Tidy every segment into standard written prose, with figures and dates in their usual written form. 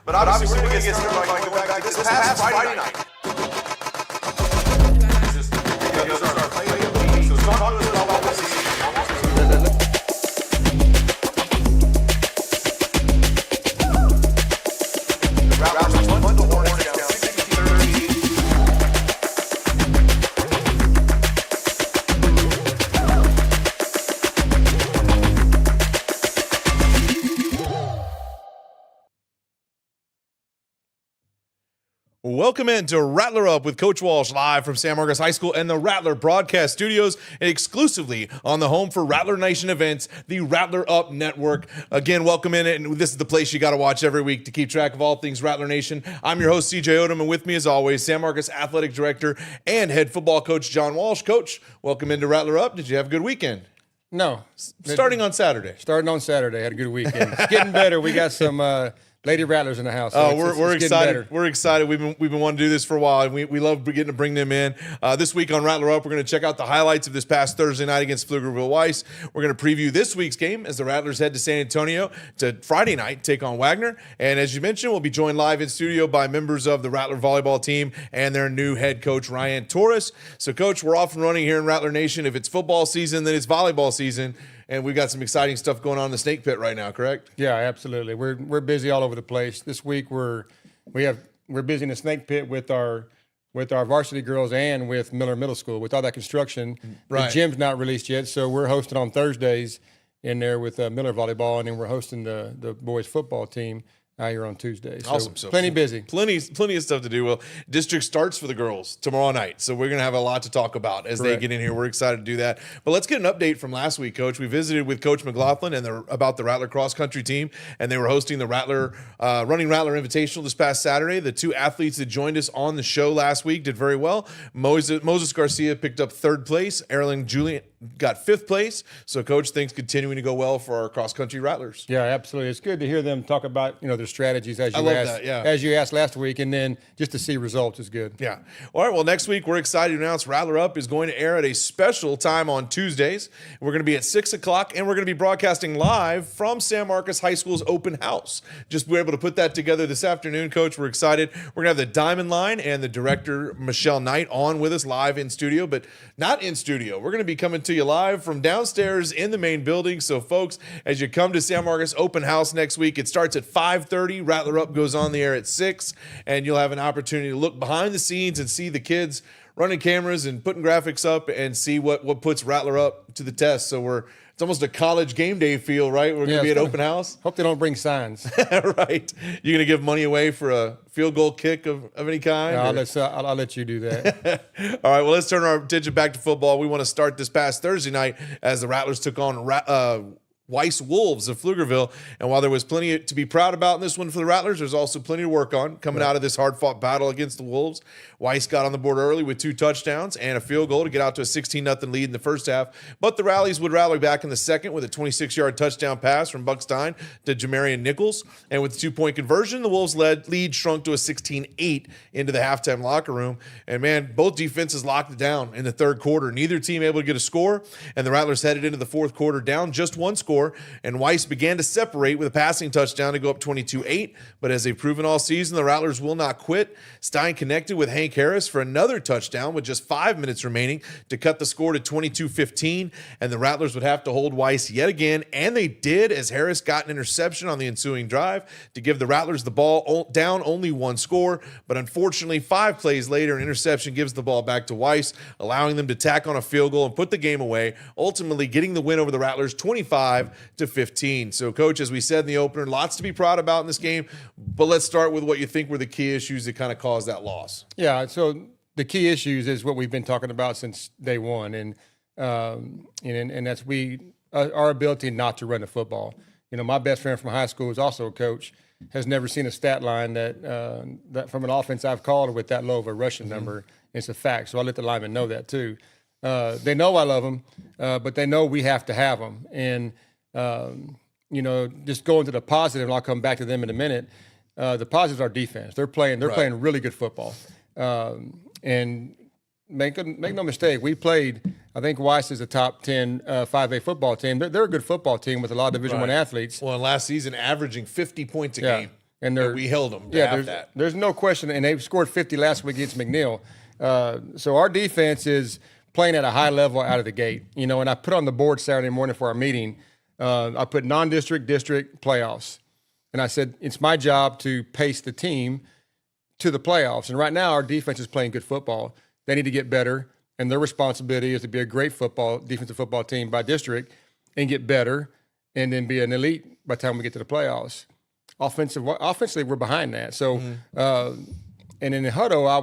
But obviously, we're going to get started by going back to this past Friday night. So talk to us about what this is. Welcome into Rattler Up with Coach Walsh, live from San Marcos High School and the Rattler Broadcast Studios, and exclusively on the home for Rattler Nation events, the Rattler Up Network. Again, welcome in, and this is the place you got to watch every week to keep track of all things Rattler Nation. I'm your host, CJ Odom, and with me, as always, San Marcos Athletic Director and Head Football Coach John Walsh. Coach, welcome into Rattler Up. Did you have a good weekend? No. Starting on Saturday. Starting on Saturday. Had a good weekend. It's getting better. We got some Lady Rattlers in the house. So we're it's excited. better. We're excited. We've been wanting to do this for a while, and we love getting to bring them in. This week on Rattler Up, we're going to check out the highlights of this past Thursday night against Pflugerville Weiss. We're going to preview this week's game as the Rattlers head to San Antonio to Friday night take on Wagner. And as you mentioned, we'll be joined live in studio by members of the Rattler volleyball team and their new head coach, Ryan Torres. So, Coach, we're off and running here in Rattler Nation. If it's football season, then it's volleyball season. And we've got some exciting stuff going on in the snake pit right now, correct? Yeah, absolutely. We're busy all over the place. This week we're busy in the snake pit with our varsity girls and with Miller Middle School. With all that construction, right. The gym's not released yet, so we're hosting on Thursdays in there with Miller volleyball, and then we're hosting the boys football team out here on Tuesday. So awesome. So plenty busy. Plenty of stuff to do. Well, district starts for the girls tomorrow night, so we're going to have a lot to talk about as Correct. they get in here. We're excited to do that. But let's get an update from last week, Coach. We visited with Coach McLaughlin and about the Rattler cross country team, and they were hosting the Running Rattler Invitational this past Saturday. The two athletes that joined us on the show last week did very well. Moses Garcia picked up third place. Erling Julian got fifth place. So, Coach, things continuing to go well for our cross country Rattlers. Yeah, absolutely. It's good to hear them talk about their strategies as you asked last week, and then just to see results is good. Yeah. All right. Well, next week we're excited to announce Rattler Up is going to air at a special time on Tuesdays. We're going to be at 6 o'clock, and we're going to be broadcasting live from San Marcos High School's open house. Just we're able to put that together this afternoon, Coach. We're excited. We're going to have the Diamond Line and the director Michelle Knight on with us live in studio, but not in studio. We're going to be coming to you live from downstairs in the main building. So, folks, as you come to San Marcos open house next week, it starts at 5:30. Rattler Up goes on the air at 6, and you'll have an opportunity to look behind the scenes and see the kids running cameras and putting graphics up and see what puts Rattler Up to the test. So it's almost a college game day feel, right? We're going to be at open house. Hope they don't bring signs. Right. You're going to give money away for a field goal kick of any kind? I'll let you do that. All right, well, let's turn our attention back to football. We want to start this past Thursday night as the Rattlers took on Weiss Wolves of Pflugerville. And while there was plenty to be proud about in this one for the Rattlers, there's also plenty to work on coming out of this hard-fought battle against the Wolves. Weiss got on the board early with 2 touchdowns and a field goal to get out to a 16-0 lead in the first half. But the Rallies would rally back in the second with a 26-yard touchdown pass from Buck Stein to Jamarian Nichols. And with the 2-point conversion, the Wolves' lead shrunk to a 16-8 into the halftime locker room. And, man, both defenses locked it down in the third quarter. Neither team able to get a score, and the Rattlers headed into the fourth quarter down just one score. And Weiss began to separate with a passing touchdown to go up 22-8. But as they've proven all season, the Rattlers will not quit. Stein connected with Hank Harris for another touchdown with just 5 minutes remaining to cut the score to 22-15. And the Rattlers would have to hold Weiss yet again. And they did, as Harris got an interception on the ensuing drive to give the Rattlers the ball down only one score. But unfortunately, 5 plays later, an interception gives the ball back to Weiss, allowing them to tack on a field goal and put the game away, ultimately getting the win over the Rattlers 25-15. So, Coach, as we said in the opener, lots to be proud about in this game, but let's start with what you think were the key issues that kind of caused that loss. Yeah, so the key issues is what we've been talking about since day one, and that's our ability not to run the football. My best friend from high school is also a coach, has never seen a stat line that from an offense I've called with that low of a rushing number. It's a fact, so I let the linemen know that too. They know I love them, but they know we have to have them. And just going to the positive, and I'll come back to them in a minute. The positives are defense. They're playing really good football. And make no mistake, we played. I think Weiss is a top 10 5A football team. They're a good football team with a lot of Division I athletes. Well, last season averaging 50 points a game. And we held them to have that. There's no question. And they scored 50 last week against McNeil. So our defense is playing at a high level out of the gate. And I put on the board Saturday morning for our meeting, I put non-district, district, playoffs. And I said, it's my job to pace the team to the playoffs. And right now our defense is playing good football. They need to get better. And their responsibility is to be a great defensive football team by district and get better and then be an elite by the time we get to the playoffs. Offensively, we're behind that. So, and in the huddle, I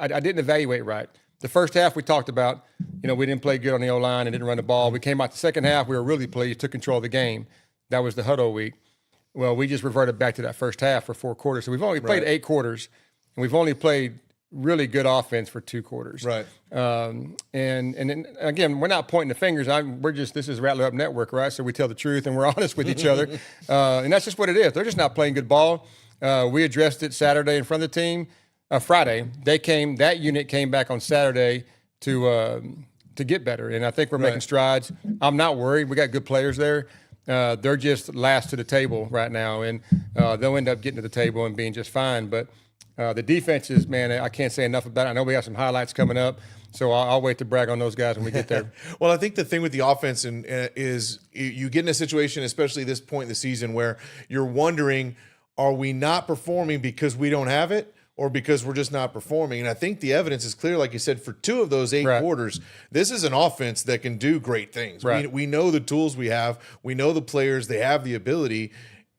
didn't evaluate right. The first half we talked about, we didn't play good on the O-line and didn't run the ball. We came out the second half, we were really pleased, took control of the game. That was the huddle week. Well, we just reverted back to that first half for 4 quarters. So we've only played 8 quarters, and we've only played really good offense for 2 quarters. Right. And then, again, we're not pointing the fingers. This is RattlerUp Network, right? So we tell the truth and we're honest with each other. And that's just what it is. They're just not playing good ball. We addressed it Saturday in front of the team. Friday, that unit came back on Saturday to get better. And I think we're making strides. I'm not worried. We got good players there. They're just last to the table right now. And they'll end up getting to the table and being just fine. But the defenses, man, I can't say enough about it. I know we have some highlights coming up, so I'll wait to brag on those guys when we get there. Well, I think the thing with the offense is you get in a situation, especially this point in the season, where you're wondering, are we not performing because we don't have it or because we're just not performing? And I think the evidence is clear, like you said, for 2 of those 8 quarters, this is an offense that can do great things. Right. We know the tools we have. We know the players. They have the ability.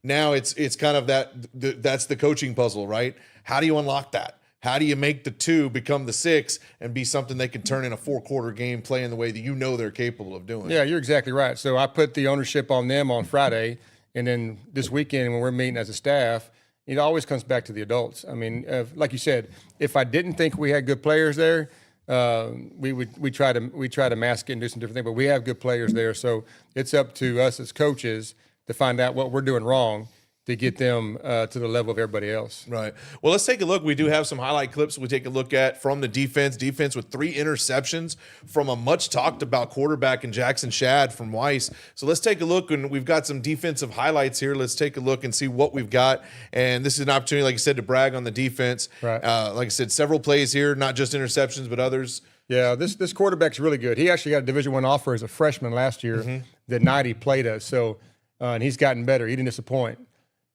Now it's kind of that's the coaching puzzle, right? How do you unlock that? How do you make the 2 become the 6 and be something they can turn in a 4-quarter game playing the way that they're capable of doing? Yeah, you're exactly right. So I put the ownership on them on Friday, and then this weekend when we're meeting as a staff, it always comes back to the adults. I mean, like you said, if I didn't think we had good players there, we try to mask it and do some different things. But we have good players there, so it's up to us as coaches to find out what we're doing wrong to get them to the level of everybody else. Right. Well, let's take a look. We do have some highlight clips we take a look at from the defense. Defense with 3 interceptions from a much talked about quarterback in Jackson Shad from Weiss. So let's take a look, and we've got some defensive highlights here. Let's take a look and see what we've got. And this is an opportunity, like I said, to brag on the defense. Right. Like I said, several plays here, not just interceptions, but others. Yeah, this quarterback's really good. He actually got a Division I offer as a freshman last year. The night he played us. So, and he's gotten better. He didn't disappoint.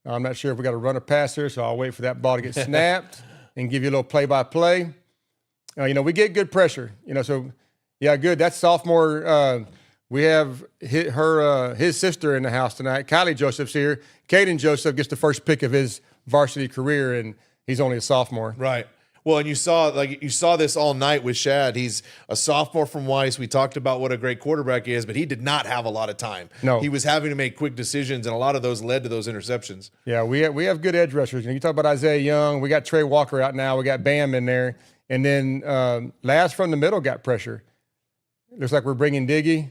I'm not sure if we got to run a passer, so I'll wait for that ball to get snapped and give you a little play-by-play. We get good pressure. So, yeah, good. That's sophomore. We have his sister in the house tonight. Kylie Joseph's here. Caden Joseph gets the first pick of his varsity career, and he's only a sophomore. Right. Well, and you saw this all night with Shad. He's a sophomore from Weiss. We talked about what a great quarterback he is, but he did not have a lot of time. No. He was having to make quick decisions, and a lot of those led to those interceptions. Yeah, we have good edge rushers. You talk about Isaiah Young. We got Trey Walker out now. We got Bam in there. And then Laz from the middle got pressure. Looks like we're bringing Diggy.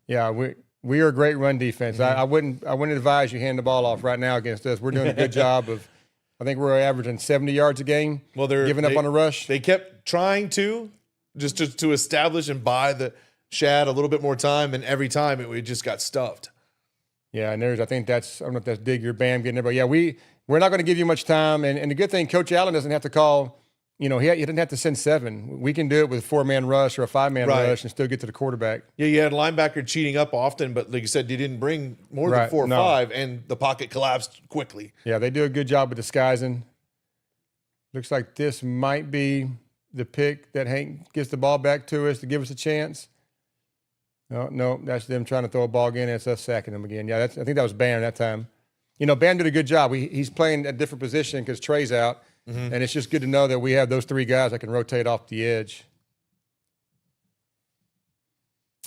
Yeah, we are a great run defense. I wouldn't advise you hand the ball off right now against us. We're doing a good job of – I think we're averaging 70 yards a game. Well, they're giving up on a rush. They kept trying to establish and buy the Shad a little bit more time, and every time it just got stuffed. Yeah, and I don't know if that's Dig or Bam getting there, but yeah, we're not going to give you much time. And the good thing, Coach Allen doesn't have to call. He didn't have to send 7. We can do it with a 4-man rush or a 5-man rush and still get to the quarterback. Yeah, you had a linebacker cheating up often, but like you said, you didn't bring more than 4 or 5, and the pocket collapsed quickly. Yeah, they do a good job of disguising. Looks like this might be the pick that Hank gets the ball back to us to give us a chance. No, that's them trying to throw a ball again. It's us sacking them again. Yeah, I think that was Bam that time. Bam did a good job. He's playing a different position because Trey's out. And it's just good to know that we have those 3 guys that can rotate off the edge.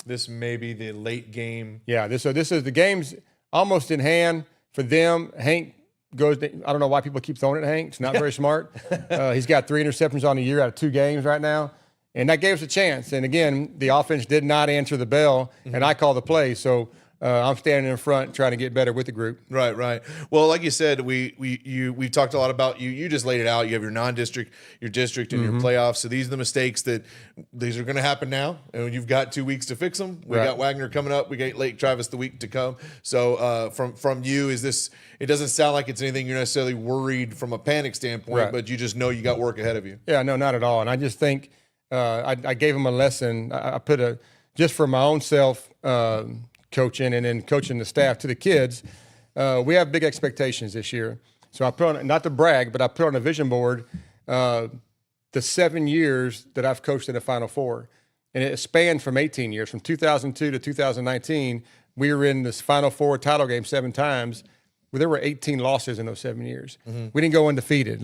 This may be the late game. Yeah, this is the game's almost in hand for them. Hank goes. I don't know why people keep throwing it at Hank. It's not very smart. He's got 3 interceptions on the year out of 2 games right now, and that gave us a chance. And again, the offense did not answer the bell, and I called the play. So I'm standing in front trying to get better with the group. Right. Well, like you said, we talked a lot about you. You just laid it out. You have your non-district, your district, and your playoffs. So these are the mistakes these are going to happen now, and you've got 2 weeks to fix them. We got Wagner coming up. We got Lake Travis the week to come. So from you, it doesn't sound like it's anything you're necessarily worried from a panic standpoint, but you just know you got work ahead of you. Yeah, no, not at all. And I just think I gave him a lesson. I put just for my own self. Coaching and then coaching the staff to the kids, we have big expectations this year. So I put on, not to brag, but I put on a vision board the 7 years that I've coached in the Final Four. And it spanned from 18 years. From 2002 to 2019, we were in this Final Four title game 7 times. Well, there were 18 losses in those 7 years. We didn't go undefeated.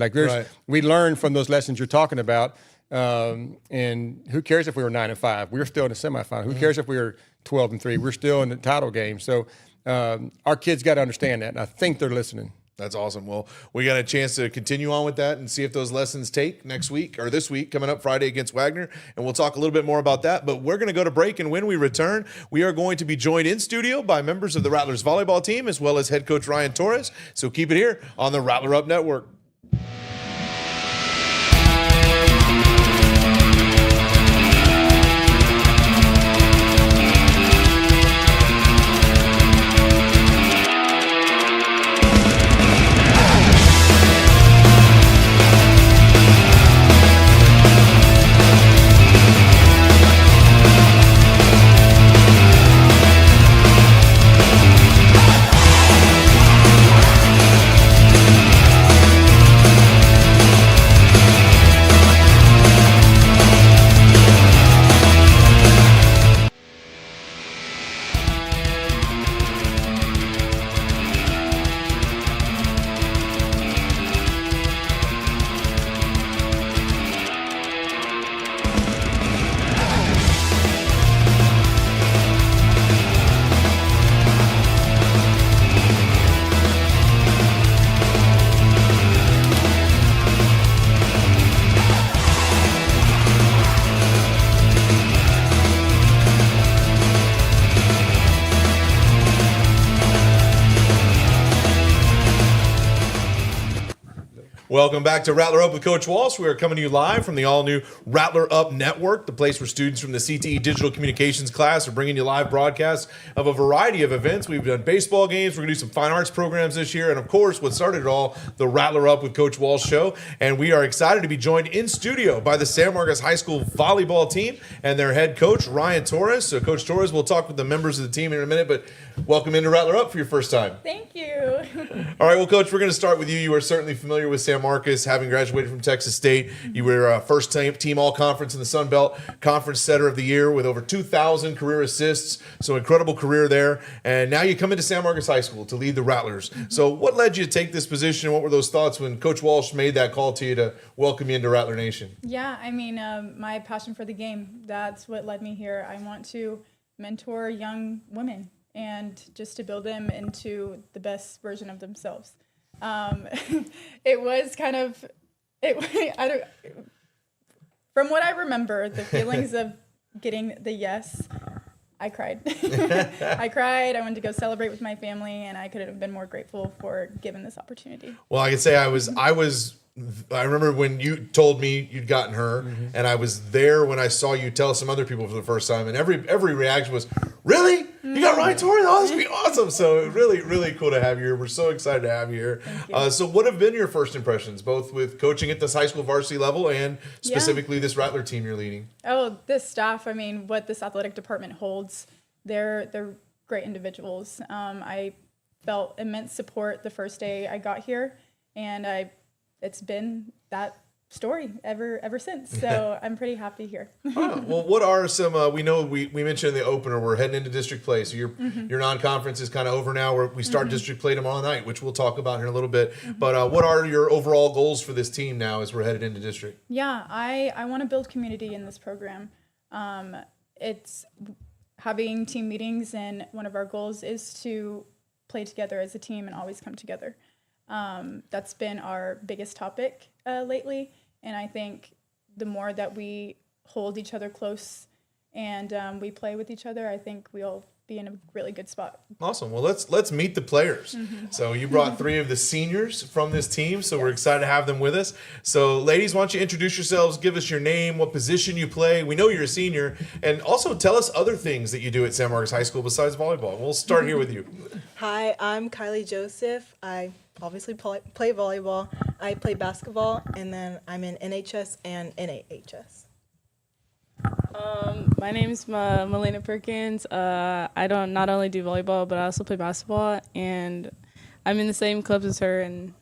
We learned from those lessons you're talking about. And who cares if we were 9-5? We were still in the semifinal. Who cares if we were 12-3? We're still in the title game. So our kids got to understand that, and I think they're listening. That's awesome. Well, we got a chance to continue on with that and see if those lessons take next week or this week coming up Friday against Wagner, and we'll talk a little bit more about that. But we're going to go to break, and when we return, we are going to be joined in studio by members of the Rattlers volleyball team as well as head coach Ryan Torres. So keep it here on the RattlerUp Network. Welcome back to Rattler Up with Coach Walsh. We are coming to you live from the all-new RattlerUp Network, the place where students from the CTE Digital Communications class are bringing you live broadcasts of a variety of events. We've done baseball games. We're going to do some fine arts programs this year. And, of course, what started it all, the Rattler Up with Coach Walsh show. And we are excited to be joined in studio by the San Marcos High School volleyball team and their head coach, Ryan Torres. So, Coach Torres, we'll talk with the members of the team in a minute, but welcome into Rattler Up for your first time. Thank you. All right, well, Coach, we're going to start with you. You are certainly familiar with San Marcos, having graduated from Texas State. You were first team all-conference in the Sun Belt, conference setter of the year with over 2,000 career assists. So incredible career there. And now you come into San Marcos High School to lead the Rattlers. So what led you to take this position, and what were those thoughts when Coach Walsh made that call to you to welcome you into Rattler Nation? Yeah, I mean, my passion for the game, that's what led me here. I want to mentor young women and just to build them into the best version of themselves. It was kind of, from what I remember, the feelings of getting the yes, I cried. I cried. I wanted to go celebrate with my family, and I couldn't have been more grateful for given this opportunity. Well, I can say I remember when you told me you'd gotten her, and I was there when I saw you tell some other people for the first time, and every reaction was, "Really? You got Ryan Torres? Oh, this would be awesome!" So really, really cool to have you here. We're so excited to have you here. Thank you. So what have been your first impressions, both with coaching at this high school varsity level and specifically this Rattler team you're leading? Oh, this staff, I mean, what this athletic department holds, they're great individuals. I felt immense support the first day I got here, and it's been that story ever since. So I'm pretty happy here. Well, what are some? We know we mentioned in the opener we're heading into district play. So your non-conference is kind of over now. We start district play tomorrow night, which we'll talk about here in a little bit. But what are your overall goals for this team now as we're headed into district? Yeah, I want to build community in this program. It's having team meetings, and one of our goals is to play together as a team and always come together. That's been our biggest topic lately, and I think the more that we hold each other close and we play with each other, I think we'll be in a really good spot. Awesome. Well, let's meet the players. So you brought 3 of the seniors from this team, so we're excited to have them with us. So ladies, why don't you introduce yourselves, give us your name, what position you play. We know you're a senior, and also tell us other things that you do at San Marcos High School besides volleyball. We'll start here with you. Hi, I'm Kylie Joseph. I obviously play volleyball. I play basketball, and then I'm in NHS and NAHS. My name's Melena Perkins. I don't not only do volleyball, but I also play basketball, and I'm in the same clubs as her, and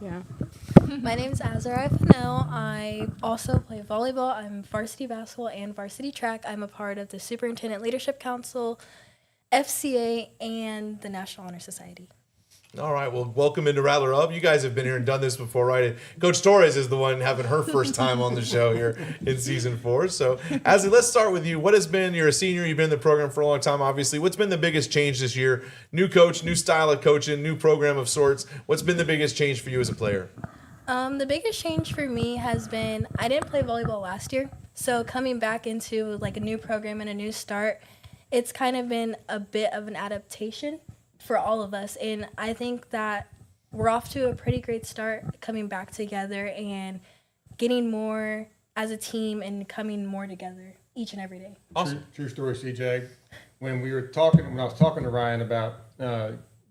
yeah. My name's Azariah Fennell. I also play volleyball. I'm varsity basketball and varsity track. I'm a part of the Superintendent Leadership Council, FCA, and the National Honor Society. All right. Well, welcome into RattlerUp. You guys have been here and done this before, right? Coach Torres is the one having her first time on the show here in season 4. So, Azzy, let's start with you. What has been, you're a senior, you've been in the program for a long time, obviously. What's been the biggest change this year? New coach, new style of coaching, new program of sorts. What's been the biggest change for you as a player? The biggest change for me has been I didn't play volleyball last year, so coming back into like a new program and a new start, it's kind of been a bit of an adaptation for all of us, and I think that we're off to a pretty great start coming back together and getting more as a team and coming more together each and every day. Awesome. True story, CJ. When I was talking to Ryan about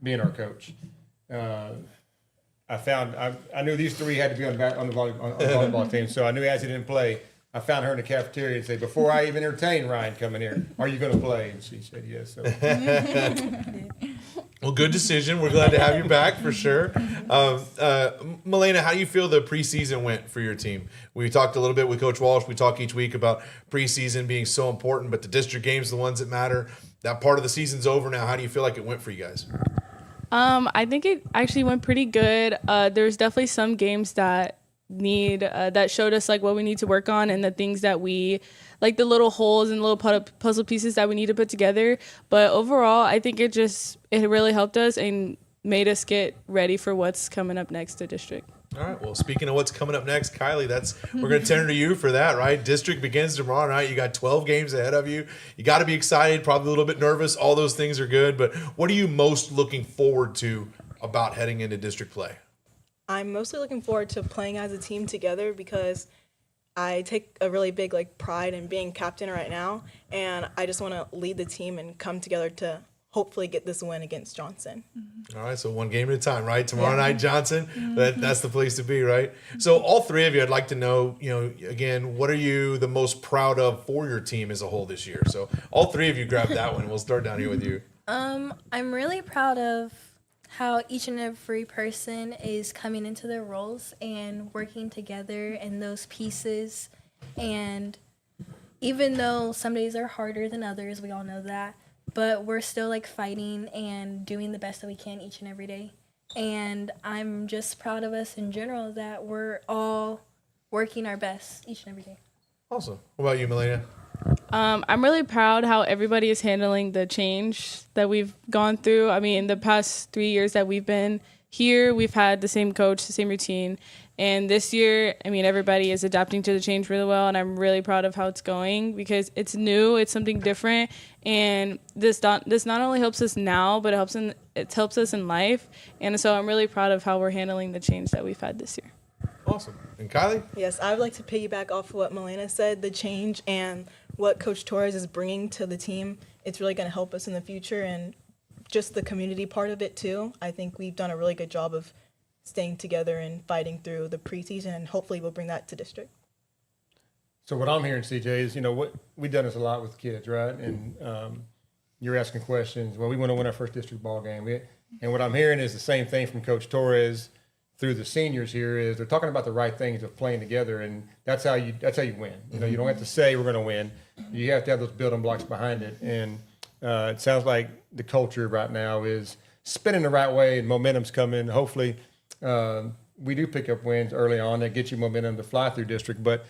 being our coach, I knew these 3 had to be on the volleyball team, so I knew as he didn't play. I found her in the cafeteria and said, before I even entertained Ryan coming here, are you going to play? And she said yes. So. Well, good decision. We're glad to have you back for sure. Melena, how do you feel the preseason went for your team? We talked a little bit with Coach Walsh. We talk each week about preseason being so important, but the district games are the ones that matter. That part of the season's over now. How do you feel like it went for you guys? I think it actually went pretty good. There's definitely some games that that showed us like what we need to work on and the things that we like, the little holes and little puzzle pieces that we need to put together. But overall, I think it really helped us and made us get ready for what's coming up next to district. All right. Well, speaking of what's coming up next, Kylie, we're going to turn to you for that, right? District begins tomorrow night. You got 12 games ahead of you. You got to be excited, probably a little bit nervous. All those things are good. But what are you most looking forward to about heading into district play? I'm mostly looking forward to playing as a team together because I take a really big pride in being captain right now, and I just want to lead the team and come together to hopefully get this win against Johnson. All right, so one game at a time, right? Tomorrow night, Johnson, that's the place to be, right? So all 3 of you, I'd like to know, again, what are you the most proud of for your team as a whole this year? So all 3 of you grab that one. We'll start down here with you. I'm really proud of how each and every person is coming into their roles and working together in those pieces. And even though some days are harder than others, we all know that, but we're still fighting and doing the best that we can each and every day. And I'm just proud of us in general that we're all working our best each and every day. Awesome. What about you, Melena? I'm really proud how everybody is handling the change that we've gone through. I mean, the past 3 years that we've been here, we've had the same coach, the same routine. And this year, I mean, everybody is adapting to the change really well, and I'm really proud of how it's going because it's new, it's something different, and this not only helps us now, but it helps us in life. And so I'm really proud of how we're handling the change that we've had this year. Awesome. And Kylie? Yes, I would like to piggyback off what Melena said, the change and what Coach Torres is bringing to the team. It's really going to help us in the future, and just the community part of it too. I think we've done a really good job of staying together and fighting through the preseason, and hopefully we'll bring that to district. So what I'm hearing, CJ, is, what we've done this a lot with kids, right? And you're asking questions. Well, we want to win our first district ball game. And what I'm hearing is the same thing from Coach Torres through the seniors here is they're talking about the right things of playing together, and that's how you win. You don't have to say we're going to win. You have to have those building blocks behind it. And it sounds like the culture right now is spinning the right way and momentum's coming. Hopefully we do pick up wins early on that get you momentum to fly through district, but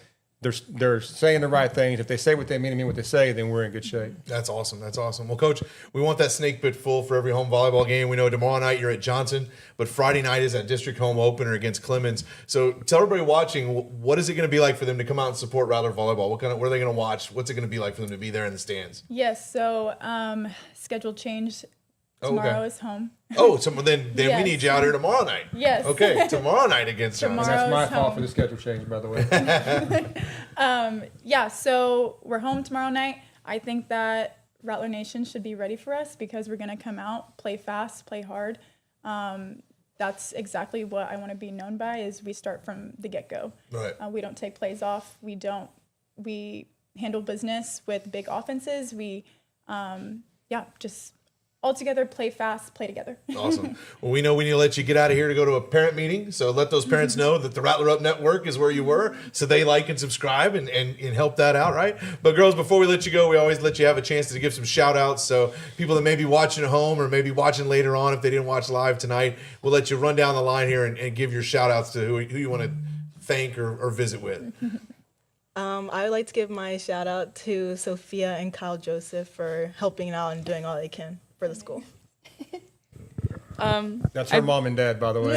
they're saying the right things. If they say what they mean what they say, then we're in good shape. That's awesome. That's awesome. Well, Coach, we want that snake pit full for every home volleyball game. We know tomorrow night you're at Johnson, but Friday night is that district home opener against Clemens. So tell everybody watching, what is it going to be like for them to come out and support Rattler volleyball? What are they going to watch? What's it going to be like for them to be there in the stands? Yes. So schedule change. Tomorrow is home. Oh, so then Yes. we need you out here tomorrow night. Yes. Okay, tomorrow night against Johnson. And that's my Tomorrow's fault home. for the schedule change, by the way. Yeah, so we're home tomorrow night. I think that Rattler Nation should be ready for us because we're going to come out, play fast, play hard. That's exactly what I want to be known by is we start from the get-go. Right. We don't take plays off. We handle business with big offenses. We, just all together, play fast, play together. Awesome. Well, we know we need to let you get out of here to go to a parent meeting. So let those parents know that the RattlerUp Network is where you were. So they like and subscribe and help that out, right? But girls, before we let you go, we always let you have a chance to give some shout outs. So people that may be watching at home or maybe watching later on if they didn't watch live tonight, we'll let you run down the line here and give your shout outs to who you want to thank or visit with. I would like to give my shout out to Sophia and Kyle Joseph for helping out and doing all they can for the school. That's her mom and dad, by the way.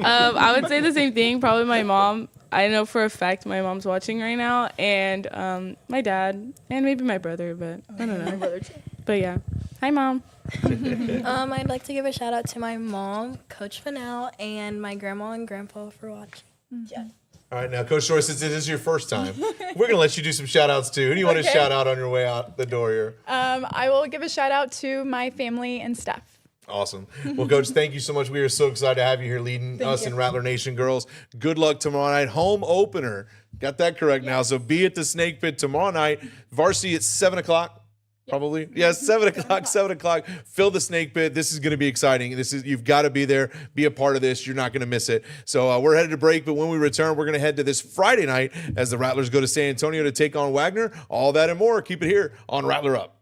I would say the same thing. Probably my mom. I know for a fact my mom's watching right now, and my dad, and maybe my brother, but I don't know. My brother too. But yeah, hi mom. I'd like to give a shout out to my mom, Coach Fennell, and my grandma and grandpa for watching. Yeah. All right, now, Coach Shore, since it is your first time, we're going to let you do some shout outs too. Who do you want to Okay. shout out on your way out the door here? I will give a shout out to my family and staff. Awesome. Well, Coach, thank you so much. We are so excited to have you here leading Thank us you. and Rattler Nation girls. Good luck tomorrow night. Home opener. Got that correct now. So be at the Snake Pit tomorrow night. Varsity at 7 o'clock. Probably. Yes, 7 o'clock, 7 o'clock. Fill the Snake Pit. This is going to be exciting. You've got to be there, be a part of this. You're not going to miss it. So we're headed to break, but when we return, we're going to head to this Friday night as the Rattlers go to San Antonio to take on Wagner. All that and more. Keep it here on Rattler Up.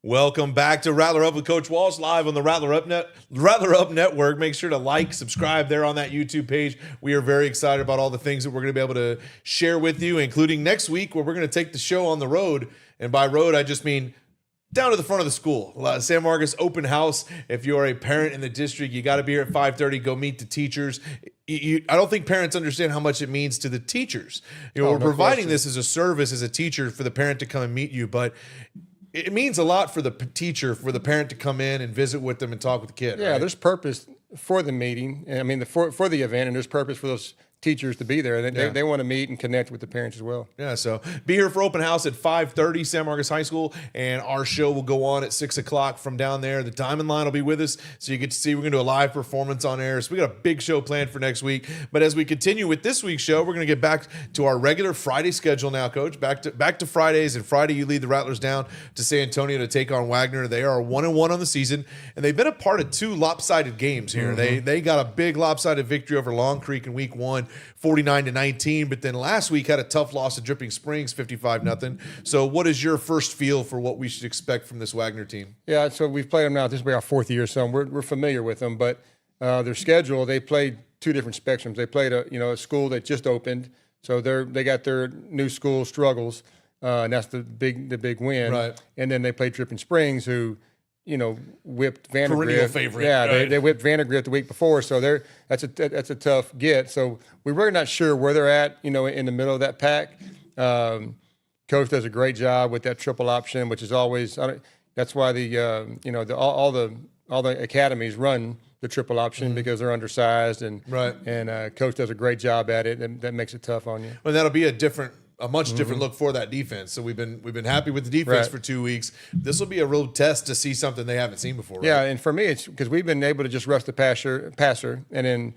Welcome back to Rattler Up with Coach Walsh, live on the Rattler Up Network. Make sure to like, subscribe there on that YouTube page. We are very excited about all the things that we're going to be able to share with you, including next week where we're going to take the show on the road. And by road, I just mean down to the front of the school. San Marcos open house. If you're a parent in the district, you got to be here at 5:30. Go meet the teachers. I don't think parents understand how much it means to the teachers. We're providing this as a service as a teacher for the parent to come and meet you, but it means a lot for the teacher, for the parent to come in and visit with them and talk with the kid. Yeah, right? there's purpose for the meeting. I mean, for the event, and there's purpose for those teachers to be there. They want to meet and connect with the parents as well. Yeah, so be here for open house at 5:30, San Marcos High School, and our show will go on at 6 o'clock from down there. The Diamond Line will be with us, so you get to see. We're going to do a live performance on air. So we got a big show planned for next week. But as we continue with this week's show, we're going to get back to our regular Friday schedule now, Coach. Back to Fridays, and Friday you lead the Rattlers down to San Antonio to take on Wagner. They are 1-1 on the season, and they've been a part of two lopsided games here. They got a big lopsided victory over Long Creek in week 1, 49-19, but then last week had a tough loss to Dripping Springs, 55-0. So what is your first feel for what we should expect from this Wagner team? Yeah, so we've played them now. This will be our fourth year, so we're familiar with them. But their schedule, they played two different spectrums. They played a school that just opened, so they got their new school struggles, and that's the big win. Right. And then they played Dripping Springs, who whipped Vandergrift. Perennial favorite. Yeah, right. they whipped Vandergrift the week before, so that's a tough get. So we're really not sure where they're at, in the middle of that pack. Coach does a great job with that triple option, which is always that's why all the academies run the triple option because they're undersized and Right. and Coach does a great job at it, and that makes it tough on you. Well, that'll be a different a much different look for that defense. So we've been happy with the defense for 2 weeks. This will be a real test to see something they haven't seen before. Right? Yeah, and for me, it's because we've been able to just rush the passer and then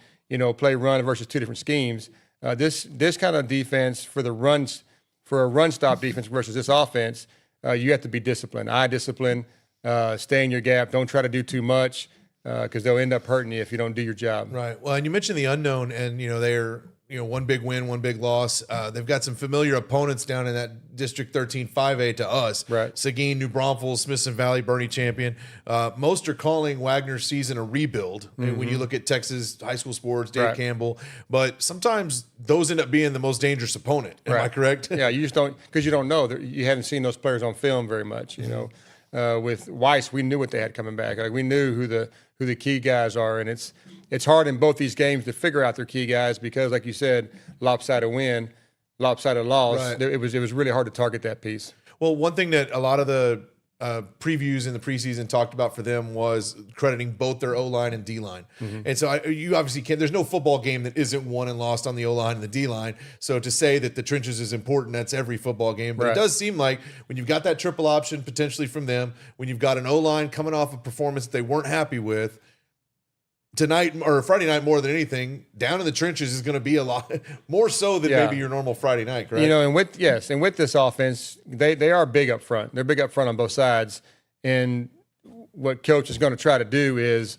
play run versus two different schemes. This kind of defense for a run stop defense versus this offense, you have to be disciplined. Eye discipline, stay in your gap. Don't try to do too much because they'll end up hurting you if you don't do your job. Right. Well, and you mentioned the unknown, and they're one big win, one big loss. They've got some familiar opponents down in that District 13 5A to us. Right. Seguin, New Braunfels, Smithson Valley, Bernie Champion. Most are calling Wagner's season a rebuild. And when you look at Texas high school sports, Dave Campbell, but sometimes those end up being the most dangerous opponent. Am I correct? Yeah, you just don't, because you don't know. You haven't seen those players on film very much. With Weiss, we knew what they had coming back. Like we knew who the key guys are, and it's hard in both these games to figure out their key guys because, like you said, lopsided win, lopsided loss. Right. It was really hard to target that piece. Well, one thing that a lot of the previews in the preseason talked about for them was crediting both their O-line and D-line. And so you obviously can't – there's no football game that isn't won and lost on the O-line and the D-line. So to say that the trenches is important, that's every football game. But it does seem like when you've got that triple option potentially from them, when you've got an O-line coming off a performance that they weren't happy with, tonight or Friday night more than anything, down in the trenches is going to be a lot more so than maybe your normal Friday night, correct? And with this offense, they are big up front. They're big up front on both sides. And what coach is going to try to do is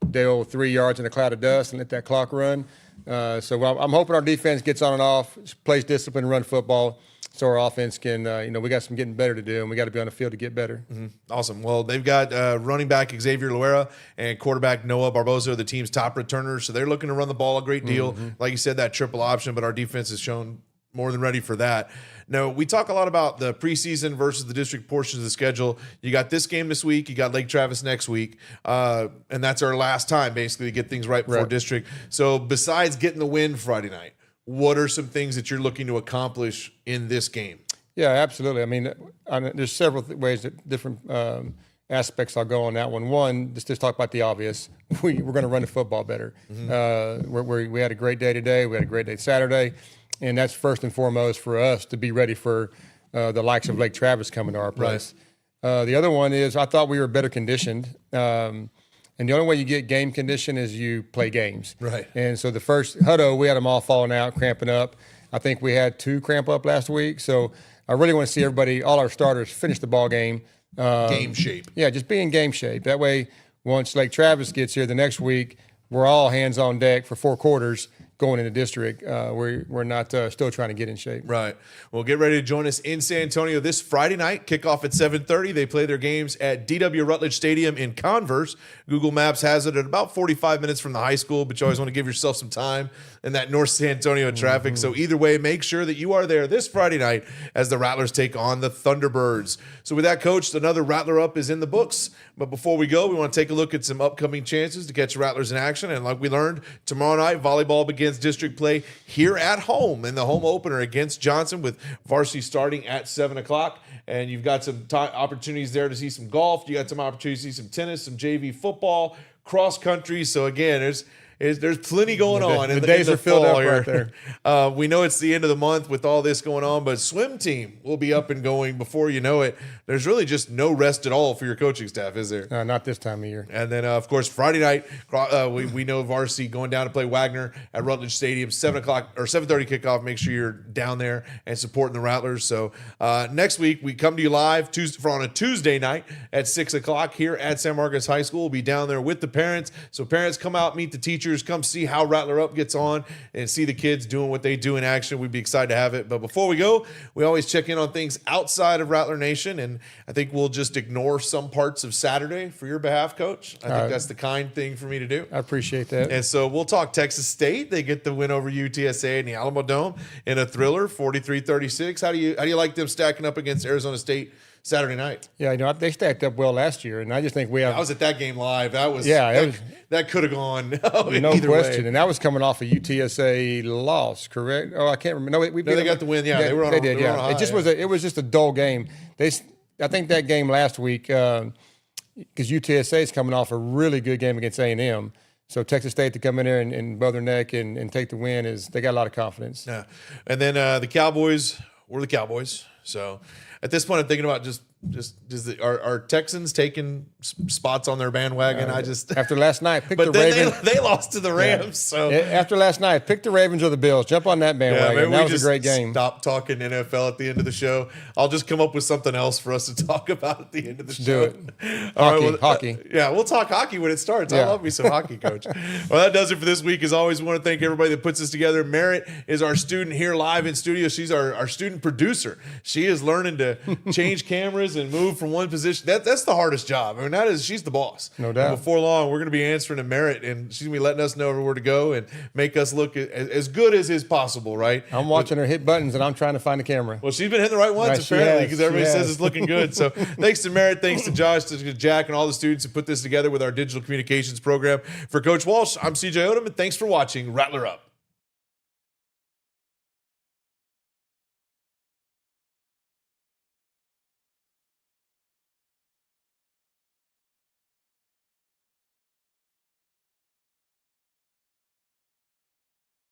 they'll 3 yards in a cloud of dust and let that clock run. So I'm hoping our defense gets on and off, plays discipline, run football, so our offense can, we got some getting better to do, and we got to be on the field to get better. Awesome. Well, they've got running back Xavier Loera and quarterback Noah Barbosa, the team's top returners. So they're looking to run the ball a great deal. Like you said, that triple option, but our defense has shown more than ready for that. Now, we talk a lot about the preseason versus the district portions of the schedule. You got this game this week. You got Lake Travis next week. And that's our last time, basically, to get things right before district. So besides getting the win Friday night, what are some things that you're looking to accomplish in this game? Yeah, absolutely. I mean, there's several ways that different aspects I'll go on that one. One, just talk about the obvious. We're going to run the football better. We had a great day today. We had a great day Saturday. And that's first and foremost for us to be ready for the likes of Lake Travis coming to our place. The other one is I thought we were better conditioned. And the only way you get game condition is you play games. Right. And so the first huddle, we had them all falling out, cramping up. I think we had 2 cramp up last week. So I really want to see everybody, all our starters, finish the ball game. Game shape. Yeah, just be in game shape. That way, once Lake Travis gets here the next week, we're all hands on deck for 4 quarters going into district. We're not still trying to get in shape. Right. Well, get ready to join us in San Antonio this Friday night. Kickoff at 7:30. They play their games at DW Rutledge Stadium in Converse. Google Maps has it at about 45 minutes from the high school, but you always want to give yourself some time in that North San Antonio traffic. So either way, make sure that you are there this Friday night as the Rattlers take on the Thunderbirds. So with that, Coach, another Rattler Up is in the books. But before we go, we want to take a look at some upcoming chances to catch Rattlers in action. And like we learned, tomorrow night, volleyball begins district play here at home in the home opener against Johnson with varsity starting at 7 o'clock. And you've got some opportunities there to see some golf. You got some opportunities to see some tennis, some JV football, cross country. So again, there's plenty going on. The days are filled up right there. We know it's the end of the month with all this going on, but swim team will be up and going before you know it. There's really just no rest at all for your coaching staff, is there? Not this time of year. And then, of course, Friday night, we know varsity going down to play Wagner at Rutledge Stadium, 7 o'clock or 7:30 kickoff. Make sure you're down there and supporting the Rattlers. So next week, we come to you live on a Tuesday night at 6 o'clock here at San Marcos High School. We'll be down there with the parents. So parents, come out, meet the teachers, come see how Rattler Up gets on and see the kids doing what they do in action. We'd be excited to have it. But before we go, we always check in on things outside of Rattler Nation, and I think we'll just ignore some parts of Saturday for your behalf, Coach. I think that's the kind thing for me to do. I appreciate that. And so we'll talk Texas State. They get the win over UTSA in the Alamo Dome in a thriller, 43-36. How do you like them stacking up against Arizona State Saturday night? Yeah, they stacked up well last year, and I just think we have. I was at that game live. That was that could have gone no either question. way. And that was coming off a UTSA loss, correct? Oh, I can't remember. No, they got the win. Yeah, they were on. They were on a high, it was just a dull game. I think that game last week because UTSA is coming off a really good game against A&M. So Texas State to come in there and bow their neck and take the win they got a lot of confidence. Yeah, and then the Cowboys we're the Cowboys. So at this point, I'm thinking about are Texans taking spots on their bandwagon? After last night, pick but the then Ravens. they lost to the Rams. So After last night, pick the Ravens or the Bills. Jump on that bandwagon. maybe That we was a great game. Stop talking NFL at the end of the show. I'll just come up with something else for us to talk about at the end of the show. Do it. Hockey. Yeah, we'll talk hockey when it starts. I Yeah. love me some hockey, Coach. Well, that does it for this week. As always, we want to thank everybody that puts this together. Merritt is our student here live in studio. She's our student producer. She is learning to change cameras and move from one position. That's the hardest job. I mean, she's the boss. No doubt. And before long, we're going to be answering to Merritt, and she's going to be letting us know where to go and make us look as good as is possible, right? I'm watching her hit buttons, and I'm trying to find the camera. Well, she's been hitting the right ones, Right, she apparently, has. because everybody She says has. it's looking good. So thanks to Merritt, thanks to Josh, to Jack, and all the students who put this together with our digital communications program. For Coach Walsh, I'm CJ Odom, and thanks for watching Rattler Up.